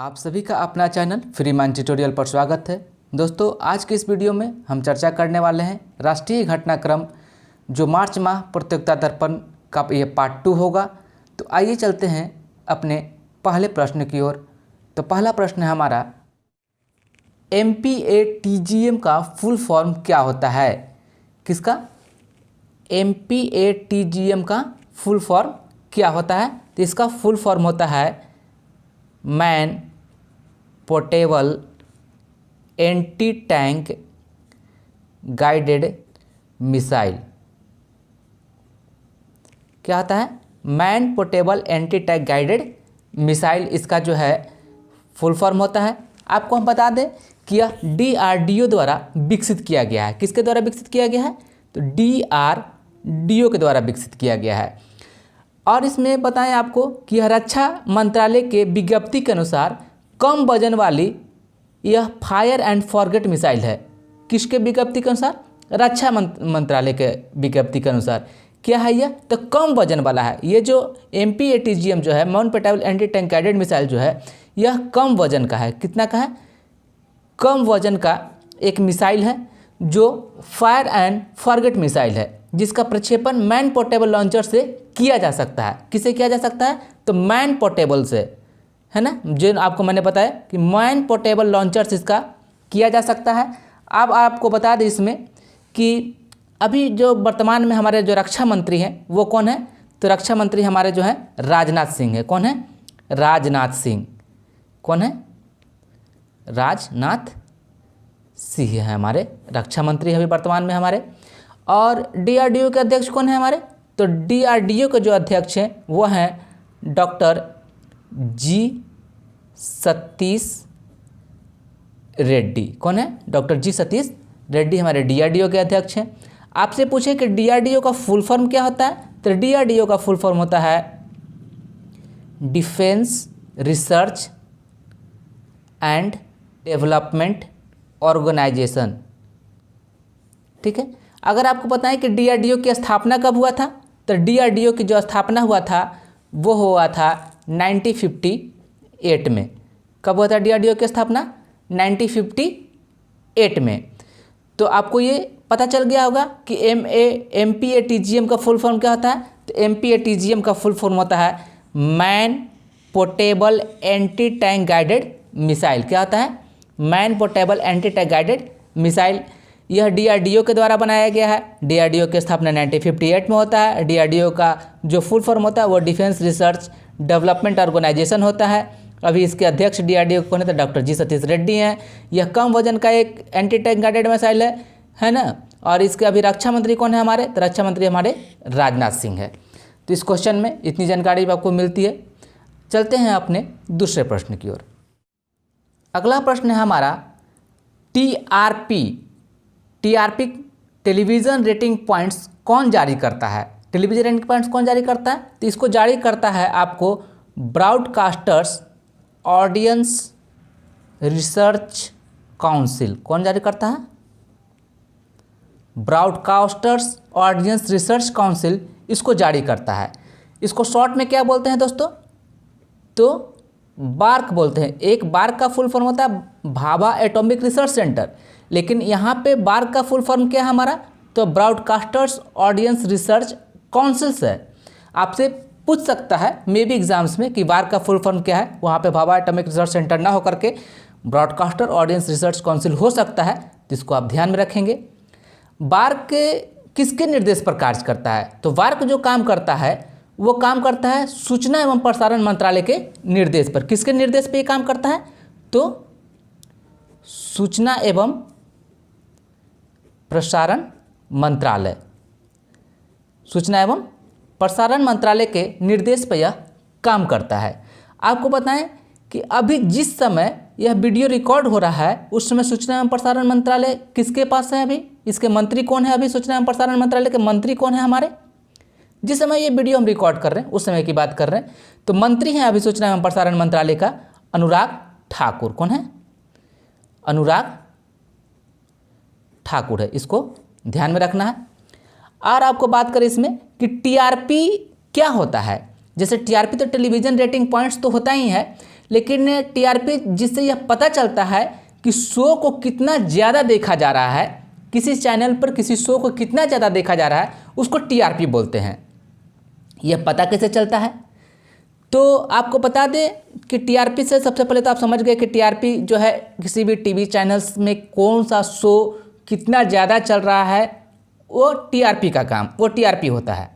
आप सभी का अपना चैनल फ्रीमान ट्यूटोरियल पर स्वागत है। दोस्तों, आज के इस वीडियो में हम चर्चा करने वाले हैं राष्ट्रीय घटनाक्रम जो मार्च माह प्रतियोगिता दर्पण का ये पार्ट 2 होगा। तो आइए चलते हैं अपने पहले प्रश्न की ओर। तो पहला प्रश्न है हमारा, MPATGM का फुल फॉर्म क्या होता है? किसका? MPATGM का फुल फॉर्म क्या होता है? तो इसका फुल फॉर्म होता है man portable anti tank guided missile. क्या होता है? Man portable anti tank guided missile, इसका जो है फुल फॉर्म होता है। आपको हम बता दें कि यह DRDO द्वारा विकसित किया गया है। किसके द्वारा विकसित किया गया है? तो DRDO के द्वारा विकसित किया गया है। और इसमें बताएं आपको कि यह रक्षा मंत्रालय के विज्ञप्ति के अनुसार कम वजन वाली यह फायर एंड फॉरगेट मिसाइल है। किसके विज्ञप्ति के अनुसार? रक्षा मंत्रालय के विज्ञप्ति के अनुसार। क्या है यह? तो कम वजन वाला है। ये जो MPATGM जो है, man portable anti tank guided missile जो है, यह कम वजन का है। कितना का है? कम वजन का एक मिसाइल है जो फायर एंड फॉरगेट मिसाइल है, जिसका प्रक्षेपण मैन पोर्टेबल लॉन्चर से किया जा सकता है। किसे किया जा सकता है? तो मैन पोर्टेबल से, है ना, जो आपको मैंने बताया कि मैन पोर्टेबल लॉन्चर से इसका किया जा सकता है। अब आपको बता दें इसमें कि अभी जो वर्तमान में हमारे जो रक्षा मंत्री हैं वो कौन है? तो रक्षा मंत्री हमारे जो हैं राजनाथ सिंह है। कौन है? राजनाथ सिंह। कौन है? राजनाथ सिंह है हमारे रक्षा मंत्री अभी वर्तमान में हमारे। और DRDO के अध्यक्ष कौन है हमारे? तो DRDO के जो अध्यक्ष हैं वो हैं डॉक्टर G सतीश रेड्डी। कौन है? डॉक्टर G सतीश रेड्डी हमारे DRDO के अध्यक्ष हैं। आपसे पूछे कि DRDO का फुल फॉर्म क्या होता है? तो DRDO का फुल फॉर्म होता है defence research and development organisation. ठीक है। अगर आपको बताएं कि DRDO की स्थापना कब हुआ था, तो DRDO की जो स्थापना हुआ था वो हुआ था 1958 में। कब हुआ था DRDO की स्थापना? 1958 में। तो आपको ये पता चल गया होगा कि MPATGM का फुल फॉर्म क्या होता है? तो MPATGM का फुल फॉर्म होता है man portable anti tank guided missile. क्या होता है? Man portable anti tank guided missile. यह DRDO के द्वारा बनाया गया है। DRDO की स्थापना 1958 में होता है। DRDO का जो फुल फॉर्म होता है वो डिफेंस रिसर्च डेवलपमेंट ऑर्गेनाइजेशन होता है। अभी इसके अध्यक्ष DRDO कौन है? तो डॉक्टर G सतीश रेड्डी हैं। यह कम वजन का एक एंटी टैंक गाइडेड मिसाइल है ना। और इसके अभी रक्षा मंत्री कौन है हमारे? तो रक्षा मंत्री हमारे राजनाथ सिंह है। तो इस क्वेश्चन में इतनी जानकारी आपको मिलती है। चलते हैं अपने दूसरे प्रश्न की ओर। अगला प्रश्न है हमारा, TRP टेलीविज़न रेटिंग पॉइंट्स कौन जारी करता है? टेलीविज़न रेटिंग पॉइंट्स कौन जारी करता है? तो इसको जारी करता है आपको ब्रॉडकास्टर्स ऑडियंस रिसर्च काउंसिल। कौन जारी करता है? ब्रॉडकास्टर्स ऑडियंस रिसर्च काउंसिल इसको जारी करता है। इसको शॉर्ट में क्या बोलते हैं दोस्तों? तो बार्क बोलते हैं। एक बार्क का फुल फॉर्म होता है भाभा एटॉमिक रिसर्च सेंटर, लेकिन यहाँ पे बार्क का फुल फॉर्म क्या है हमारा? तो ब्रॉडकास्टर्स ऑडियंस रिसर्च काउंसिल है। आपसे पूछ सकता है मे बी एग्जाम्स में कि बार्क का फुल फॉर्म क्या है। वहाँ पे भाभा एटॉमिक रिसर्च सेंटर ना होकर के ब्रॉडकास्टर ऑडियंस रिसर्च काउंसिल हो सकता है, तो इसको आप ध्यान में रखेंगे। बार्क किसके निर्देश पर कार्य करता है? तो बार्क जो काम करता है वो काम करता है सूचना एवं प्रसारण मंत्रालय के निर्देश पर। किसके निर्देश पे ये काम करता है? तो सूचना एवं प्रसारण मंत्रालय, सूचना एवं प्रसारण मंत्रालय के निर्देश पर यह काम करता है। आपको बताएं कि अभी जिस समय यह वीडियो रिकॉर्ड हो रहा है उस समय सूचना एवं प्रसारण मंत्रालय किसके पास है? अभी इसके मंत्री कौन है? अभी सूचना एवं प्रसारण मंत्रालय के मंत्री कौन है हमारे? जिस समय ये वीडियो हम रिकॉर्ड कर रहे हैं उस समय की बात कर रहे हैं। तो मंत्री हैं अभी सूचना एवं प्रसारण मंत्रालय का अनुराग ठाकुर। कौन है? अनुराग ठाकुर है। इसको ध्यान में रखना है। और आपको बात करें इसमें कि TRP क्या होता है? जैसे TRP तो टेलीविज़न रेटिंग पॉइंट्स तो होता ही है, लेकिन टीआरपी जिससे यह पता चलता है कि शो को कितना ज़्यादा देखा जा रहा है, किसी चैनल पर किसी शो को कितना ज़्यादा देखा जा रहा है, उसको टीआरपी बोलते हैं। यह पता कैसे चलता है? तो आपको बता दें कि टीआरपी से सबसे पहले तो आप समझ गए कि टीआरपी जो है किसी भी टीवी चैनल्स में कौन सा शो कितना ज़्यादा चल रहा है, वो टीआरपी का काम, वो टीआरपी होता है।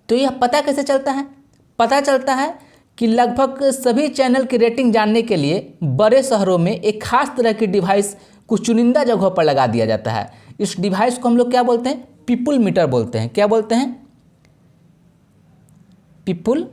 तो यह पता कैसे चलता है? पता चलता है कि लगभग सभी चैनल की रेटिंग जानने के लिए बड़े शहरों में एक खास तरह की डिवाइस कुछ चुनिंदा जगहों पर लगा दिया जाता है। इस डिवाइस को हम लोग क्या बोलते हैं? पीपुल मीटर बोलते हैं। क्या बोलते हैं? पीपुल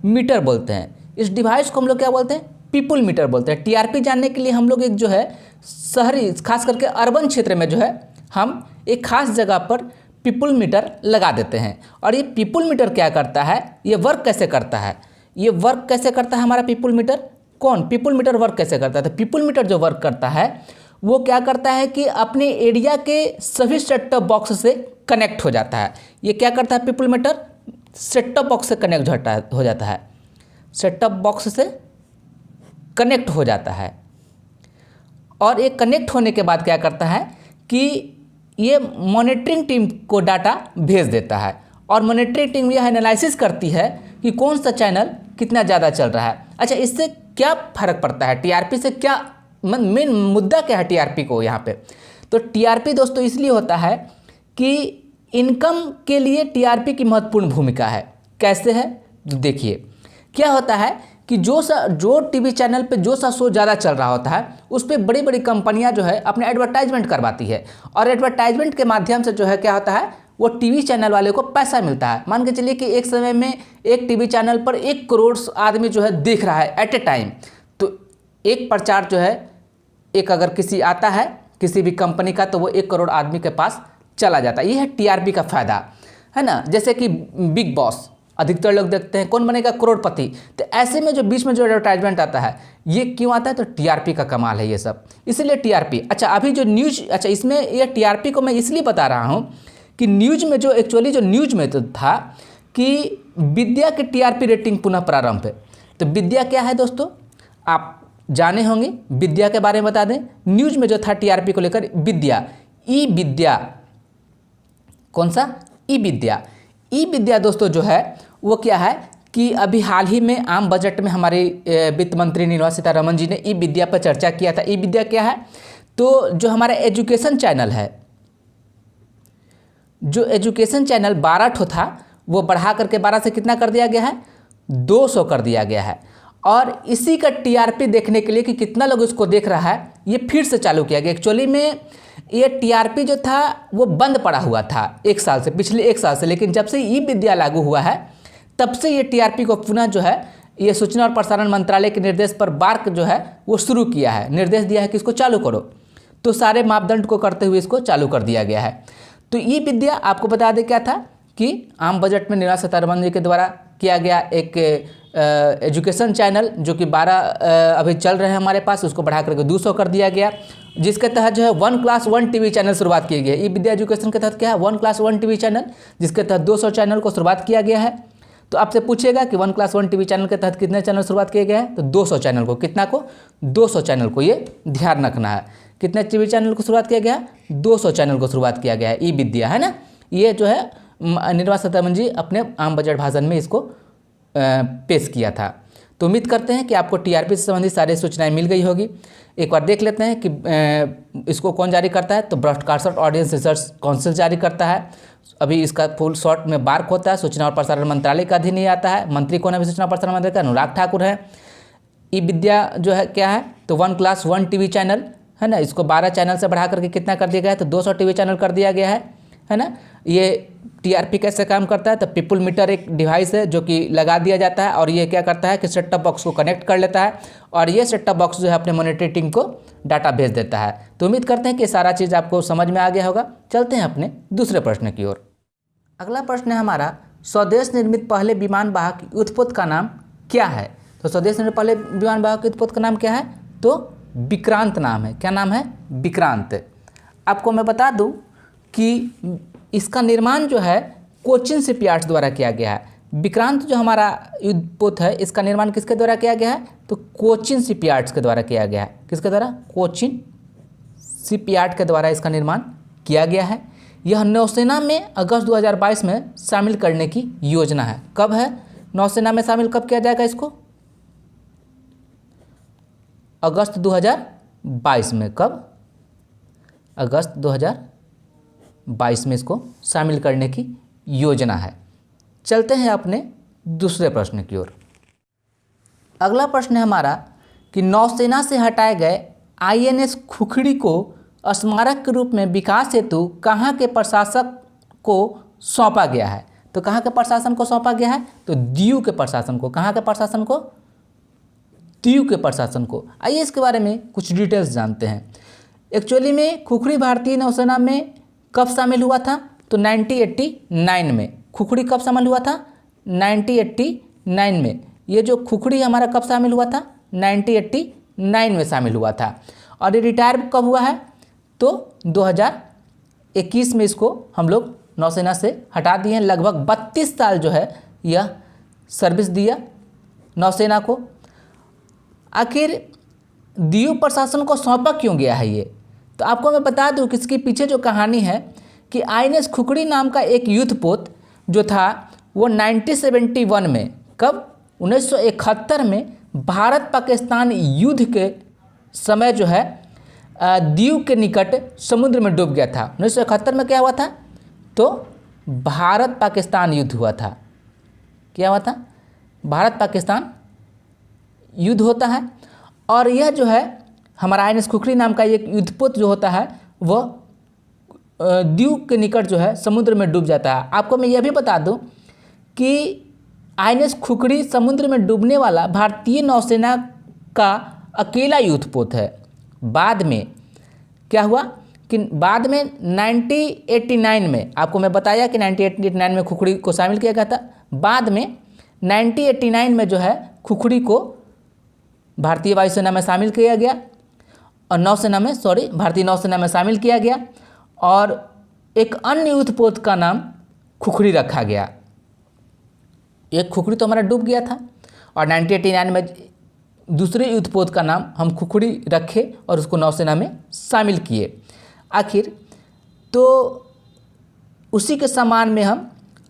मीटर बोलते हैं। इस डिवाइस को हम लोग क्या बोलते हैं? पीपुल मीटर बोलते हैं। टीआरपी जानने के लिए हम लोग एक जो है शहरी, खास करके अर्बन क्षेत्र में जो है हम एक खास जगह पर पीपुल मीटर लगा देते हैं। और ये पीपुल मीटर क्या करता है, ये वर्क कैसे करता है, ये वर्क कैसे करता है हमारा पीपुल मीटर? कौन पीपुल मीटर वर्क कैसे करता है? तो पीपुल मीटर जो वर्क करता है वो क्या करता है कि अपने एरिया के सभी सेट टॉप बॉक्स से कनेक्ट हो जाता है। ये क्या करता है people meter? Set top box से कनेक्ट हो जाता है, सेट टॉप बॉक्स से कनेक्ट हो जाता है। और ये कनेक्ट होने के बाद क्या करता है कि ये मॉनिटरिंग टीम को डाटा भेज देता है, और मॉनिटरिंग टीम यह एनालिसिस करती है कि कौन सा चैनल कितना ज़्यादा चल रहा है। अच्छा, इससे क्या फ़र्क पड़ता है? टीआरपी से क्या मेन मुद्दा क्या है टीआरपी को यहाँ पे? तो टीआरपी दोस्तों इसलिए होता है कि इनकम के लिए टीआरपी की महत्वपूर्ण भूमिका है। कैसे है? देखिए, क्या होता है कि जो टीवी चैनल पे जो सा शो ज़्यादा चल रहा होता है उस पर बड़ी बड़ी कंपनियां जो है अपने एडवर्टाइजमेंट करवाती है, और एडवर्टाइजमेंट के माध्यम से जो है क्या होता है, वो टीवी चैनल वाले को पैसा मिलता है। मान के चलिए कि एक समय में एक टीवी चैनल पर 1 करोड़ आदमी जो है देख रहा है एट ए टाइम, तो एक प्रचार जो है एक अगर किसी आता है किसी भी कंपनी का, तो वो 1 करोड़ आदमी के पास चला जाता है। ये है टीआरपी का फ़ायदा, है ना। जैसे कि बिग बॉस अधिकतर लोग देखते हैं, कौन बनेगा करोड़पति, तो ऐसे में जो बीच में जो एडवर्टाइजमेंट आता है ये क्यों आता है? तो टीआरपी का कमाल है ये सब, इसलिए टीआरपी। अच्छा, अभी जो न्यूज, अच्छा इसमें ये टीआरपी को मैं इसलिए बता रहा हूँ कि न्यूज में जो एक्चुअली जो न्यूज में तो था कि विद्या की टीआरपी रेटिंग पुनः प्रारंभ है। तो विद्या क्या है दोस्तों, आप जाने होंगे, विद्या के बारे में बता दें। न्यूज में जो था टीआरपी को लेकर विद्या, ई विद्या, कौन सा? ई विद्या। ई विद्या दोस्तों जो है वो क्या है कि अभी हाल ही में आम बजट में हमारे वित्त मंत्री निर्मला सीतारमण जी ने ई विद्या पर चर्चा किया था। ई विद्या क्या है? तो जो हमारा एजुकेशन चैनल है, जो एजुकेशन चैनल 12 ठो था वो बढ़ा करके 12 से कितना कर दिया गया है? 200 कर दिया गया है। और इसी का टीआरपी देखने के लिए कि कितना लोग इसको देख रहा है, ये फिर से चालू किया गया। एक्चुअली में ये टीआरपी जो था वो बंद पड़ा हुआ था 1 साल से, पिछले 1 साल से, लेकिन जब से ई विद्या लागू हुआ है तब से ये टीआरपी को पुनः जो है ये सूचना और प्रसारण मंत्रालय के निर्देश पर बार्क जो है वो शुरू किया है, निर्देश दिया है कि इसको चालू करो। तो सारे मापदंड को करते हुए इसको चालू कर दिया गया है। तो ई विद्या आपको बता दें क्या था कि आम बजट में निर्मला सीतारमण जी के द्वारा किया गया एक एजुकेशन चैनल जो कि 12 अभी चल रहे हैं हमारे पास, उसको बढ़ा करके 200 कर दिया गया, जिसके तहत जो है 1 क्लास 1 टीवी चैनल शुरुआत की गई है। ई विद्या एजुकेशन के तहत क्या है? 1 क्लास 1 टीवी चैनल, जिसके तहत 200 चैनल को शुरुआत किया गया है। तो आपसे पूछेगा कि 1 क्लास 1 टीवी चैनल के तहत कितने चैनल शुरुआत किए गए हैं? तो 200 चैनल को, कितना को? 200 चैनल को, ये ध्यान रखना है। कितने टीवी चैनल को शुरुआत किया गया है? 200 चैनल को शुरुआत किया गया है। ई विद्या, है ना। ये जो है निर्मला सीतारमण जी अपने आम बजट भाषण में इसको पेश किया था। तो उम्मीद करते हैं कि आपको टीआरपी से संबंधित सारी सूचनाएं मिल गई होगी। एक बार देख लेते हैं कि इसको कौन जारी करता है। तो ब्रॉडकास्टर ऑडियंस रिसर्च काउंसिल जारी करता है। अभी इसका फुल शॉर्ट में बार्क होता है, सूचना और प्रसारण मंत्रालय का अधीन ही आता है। मंत्री कौन है अभी सूचना और प्रसारण मंत्रालय का? अनुराग ठाकुर है। ई विद्या जो है क्या है? तो 1 क्लास 1 टीवी चैनल, है ना। इसको 12 चैनल से बढ़ा करके कितना कर दिया गया है? तो 200 टीवी चैनल कर दिया गया है ना। ये टीआरपी कैसे काम करता है? तो पीपुल मीटर एक डिवाइस है जो कि लगा दिया जाता है, और ये क्या करता है कि सेट टॉप बॉक्स को कनेक्ट कर लेता है, और ये सेट टॉप बॉक्स जो है अपने मॉनिटरिंग टीम को डाटा भेज देता है। तो उम्मीद करते हैं कि सारा चीज़ आपको समझ में आ गया होगा। चलते हैं अपने दूसरे प्रश्न की ओर। अगला प्रश्न है हमारा, स्वदेश निर्मित पहले विमान वाहक युद्धपोत का नाम क्या है? तो स्वदेश निर्मित पहले विमान वाहक युद्धपोत का नाम क्या है? तो विक्रांत नाम है। क्या नाम है? विक्रांत। आपको मैं बता दूं कि इसका निर्माण जो है कोचिन शिपयार्ड्स द्वारा किया गया है। विक्रांत जो हमारा युद्धपोत है इसका निर्माण किसके द्वारा किया गया है? तो कोचिन शिपयार्ड्स के द्वारा किया गया है। किसके द्वारा? कोचिन शिपयार्ड के द्वारा इसका निर्माण किया गया है। यह नौसेना में अगस्त 2022 में शामिल करने की योजना है। कब है नौसेना में शामिल, कब किया जाएगा इसको? अगस्त 2022 में। कब? अगस्त 2022 में इसको शामिल करने की योजना है। चलते हैं अपने दूसरे प्रश्न की ओर। अगला प्रश्न है हमारा कि नौसेना से हटाए गए INS खुखड़ी को स्मारक के रूप में विकास हेतु कहाँ के प्रशासक को सौंपा गया है? तो कहाँ के प्रशासन को सौंपा गया है? तो दीव के प्रशासन को। कहाँ के प्रशासन को? दीव के प्रशासन को। आइए इसके बारे में कुछ डिटेल्स जानते हैं। एक्चुअली में खुखड़ी भारतीय नौसेना में कब शामिल हुआ था? तो 1989 में। खुखड़ी कब शामिल हुआ था? 1989 में। ये जो खुखड़ी हमारा कब शामिल हुआ था? 1989 में शामिल हुआ था। और ये रिटायर कब हुआ है? तो 2021 में इसको हम लोग नौसेना से हटा दिए हैं। लगभग 32 साल जो है यह सर्विस दिया नौसेना को। आखिर दीव प्रशासन को सौंपा क्यों गया है ये? तो आपको मैं बता दूं कि इसके पीछे जो कहानी है कि INS खुखड़ी नाम का एक युद्धपोत जो था वो 1971 में, कब? 1971 में भारत पाकिस्तान युद्ध के समय जो है दीव के निकट समुद्र में डूब गया था। 1971 में क्या हुआ था? तो भारत पाकिस्तान युद्ध हुआ था। क्या हुआ था? भारत पाकिस्तान युद्ध होता है। और यह जो है हमारा INS खुखड़ी नाम का एक युद्धपोत जो होता है वह दीव के निकट जो है समुद्र में डूब जाता है। आपको मैं यह भी बता दूं कि INS खुखड़ी समुद्र में डूबने वाला भारतीय नौसेना का अकेला युद्धपोत है। बाद में क्या हुआ कि बाद में 1989 में, आपको मैं बताया कि 1989 में खुखड़ी को शामिल किया गया था। बाद में 1989 में जो है खुखड़ी को भारतीय वायुसेना में शामिल किया गया और भारतीय नौसेना में शामिल किया गया और एक अन्य युद्धपोत का नाम खुखड़ी रखा गया। एक खुखड़ी तो हमारा डूब गया था और 1989 में दूसरे युद्धपोत का नाम हम खुखड़ी रखे और उसको नौसेना में शामिल किए। आखिर तो उसी के समान में हम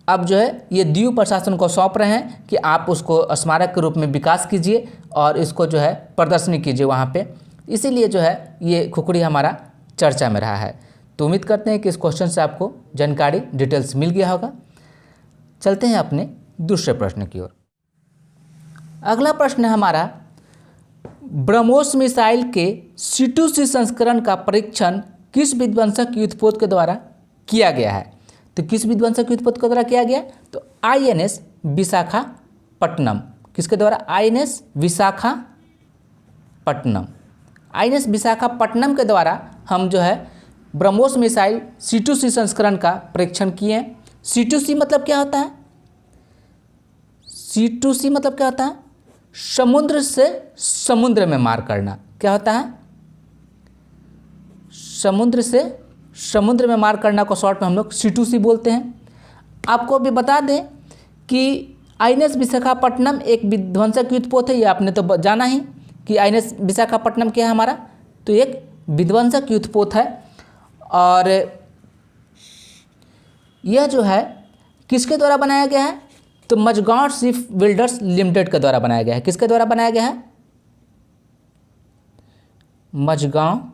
अब जो है ये दीव प्रशासन को सौंप रहे हैं कि आप उसको स्मारक के रूप में विकास कीजिए और इसको जो है प्रदर्शनी कीजिए वहाँ पे। इसीलिए जो है ये खुखड़ी हमारा चर्चा में रहा है। तो उम्मीद करते हैं कि इस क्वेश्चन से आपको जानकारी डिटेल्स मिल गया होगा। चलते हैं अपने दूसरे प्रश्न की ओर। अगला प्रश्न है हमारा, ब्रह्मोस मिसाइल के C2C संस्करण का परीक्षण किस विध्वंसक युद्धपोत के द्वारा किया गया है? तो किस विध्वंसक युद्धपोत के द्वारा किया गया? तो INS विशाखापट्टनम। किसके द्वारा? INS विशाखापट्टनम। INS विशाखापट्टनम के द्वारा हम जो है ब्रह्मोस मिसाइल C2C संस्करण का परीक्षण किए। C2C मतलब क्या होता है? C2C मतलब क्या होता है? समुद्र से समुद्र में मार करना। क्या होता है? समुद्र से समुद्र में मार करना को शॉर्ट में हम लोग C2C बोलते हैं। आपको भी बता दें कि INS विशाखापट्टनम एक विध्वंसक युद्धपोत है। ये आपने तो जाना ही कि INS विशाखापट्टनम क्या है हमारा, तो एक विध्वंसक युद्धपोत है। और यह जो है किसके द्वारा बनाया गया है? तो मझगांव शिप बिल्डर्स लिमिटेड के द्वारा बनाया गया है। किसके द्वारा बनाया गया है? मझगांव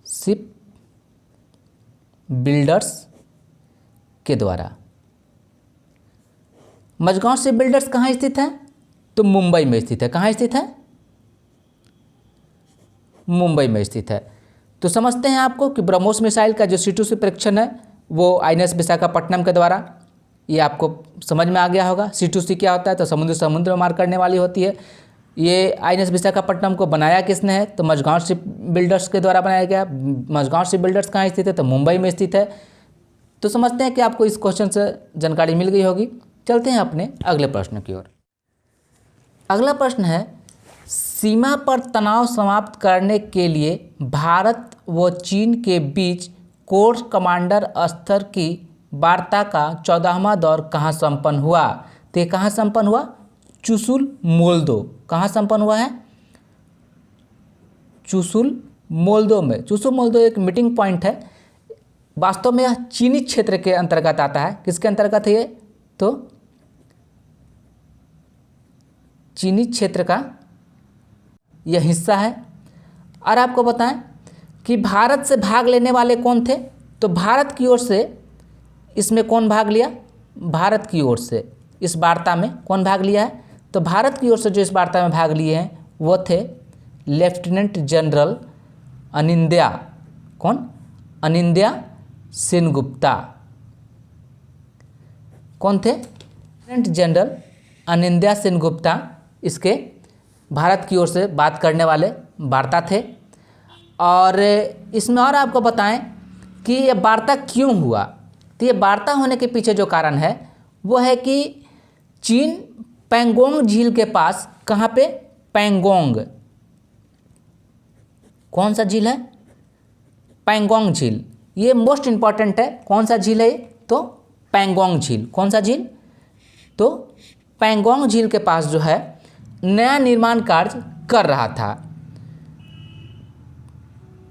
शिप बिल्डर्स के द्वारा। मझगांव शिप बिल्डर्स कहाँ स्थित है? तो मुंबई में स्थित है। कहाँ स्थित है? मुंबई में स्थित है। तो समझते हैं आपको कि ब्रह्मोस मिसाइल का जो C2C परीक्षण है वो INS विशाखापट्टनम के द्वारा, ये आपको समझ में आ गया होगा। C2C क्या होता है? तो समुद्र समुद्र में मार करने वाली होती है। ये INS विशाखापट्टनम को बनाया किसने है? तो मझगांव शिप बिल्डर्स के द्वारा बनाया गया। मझगांव शिप बिल्डर्स कहाँ स्थित है? तो मुंबई में स्थित है। तो समझते हैं कि आपको इस क्वेश्चन से जानकारी मिल गई होगी। चलते हैं अपने अगले प्रश्न की ओर। अगला प्रश्न है, सीमा पर तनाव समाप्त करने के लिए भारत व चीन के बीच कोर कमांडर स्तर की वार्ता का 14वां दौर कहाँ संपन्न हुआ? तो ये कहाँ संपन्न हुआ? चुशुल मोल्दो। कहाँ संपन्न हुआ है? चुशुल मोल्दो में। चुशुल मोल्दो एक मीटिंग पॉइंट है। वास्तव में यह चीनी क्षेत्र के अंतर्गत आता है। किसके अंतर्गत है ये? तो चीनी क्षेत्र का यह हिस्सा है। और आपको बताएं कि भारत से भाग लेने वाले कौन थे? तो भारत की ओर से इसमें कौन भाग लिया? भारत की ओर से इस वार्ता में कौन भाग लिया है? तो भारत की ओर से जो इस वार्ता में भाग लिए हैं वो थे लेफ्टिनेंट जनरल अनिंद्या। कौन? अनिंद्या सेनगुप्ता। कौन थे? लेफ्टिनेंट जनरल अनिंद्या सेनगुप्ता इसके भारत की ओर से बात करने वाले वार्ता थे। और इसमें और आपको बताएं कि ये वार्ता क्यों हुआ। तो ये वार्ता होने के पीछे जो कारण है वो है कि चीन पैंगोंग झील के पास, कहाँ पे? पैंगोंग। कौन सा झील है? पैंगोंग झील। ये मोस्ट इम्पॉर्टेंट है। कौन सा झील है? तो पैंगोंग झील। कौन सा झील? तो पैंगोंग झील के पास जो है नया निर्माण कार्य कर रहा था।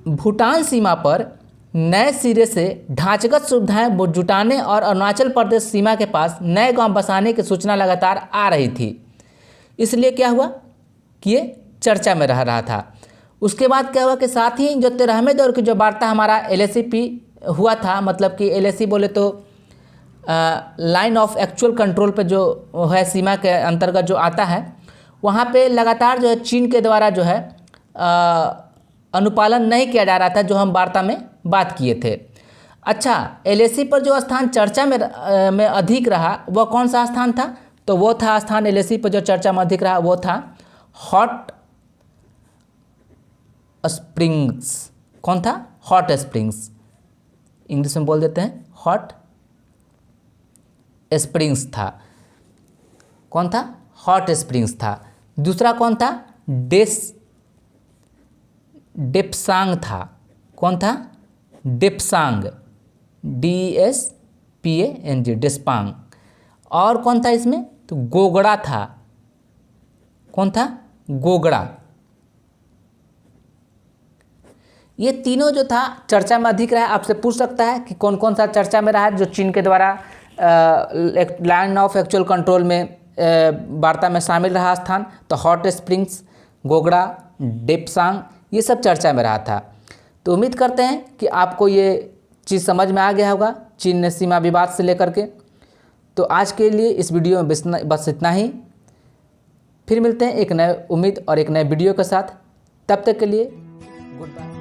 भूटान सीमा पर नए सिरे से ढांचागत सुविधाएं जुटाने और अरुणाचल प्रदेश सीमा के पास नए गांव बसाने की सूचना लगातार आ रही थी। इसलिए क्या हुआ कि ये चर्चा में रह रहा था। उसके बाद क्या हुआ कि साथ ही जो 13वें दौर की जो वार्ता हमारा LACP हुआ था, मतलब कि LAC बोले तो लाइन ऑफ एक्चुअल कंट्रोल पे जो है सीमा के अंतर्गत जो आता है, वहाँ पे लगातार जो है चीन के द्वारा जो है अनुपालन नहीं किया जा रहा था, जो हम वार्ता में बात किए थे। अच्छा, LAC पर जो स्थान चर्चा में अधिक रहा वह कौन सा स्थान था? तो वो था स्थान LAC पर जो चर्चा में अधिक रहा वो था हॉट स्प्रिंग्स। कौन था? Hot springs. इंग्लिश में बोल देते हैं हॉट स्प्रिंग्स था। कौन था? हॉट स्प्रिंग्स था। दूसरा कौन था? डेप्सांग था। कौन था? डेप्सांग, DESPANG, डेस्पांग। और कौन था इसमें? तो गोगड़ा था। कौन था? गोगड़ा। ये तीनों जो था चर्चा में अधिक रहा। आपसे पूछ सकता है कि कौन कौन सा चर्चा में रहा जो चीन के द्वारा लाइन ऑफ एक्चुअल कंट्रोल में वार्ता में शामिल रहा स्थान। तो हॉट स्प्रिंग्स, गोगड़ा, डेप्सांग, ये सब चर्चा में रहा था। तो उम्मीद करते हैं कि आपको ये चीज़ समझ में आ गया होगा चीन ने सीमा विवाद से लेकर के। तो आज के लिए इस वीडियो में बस इतना ही। फिर मिलते हैं एक नए उम्मीद और एक नए वीडियो के साथ। तब तक के लिए गुड बाय।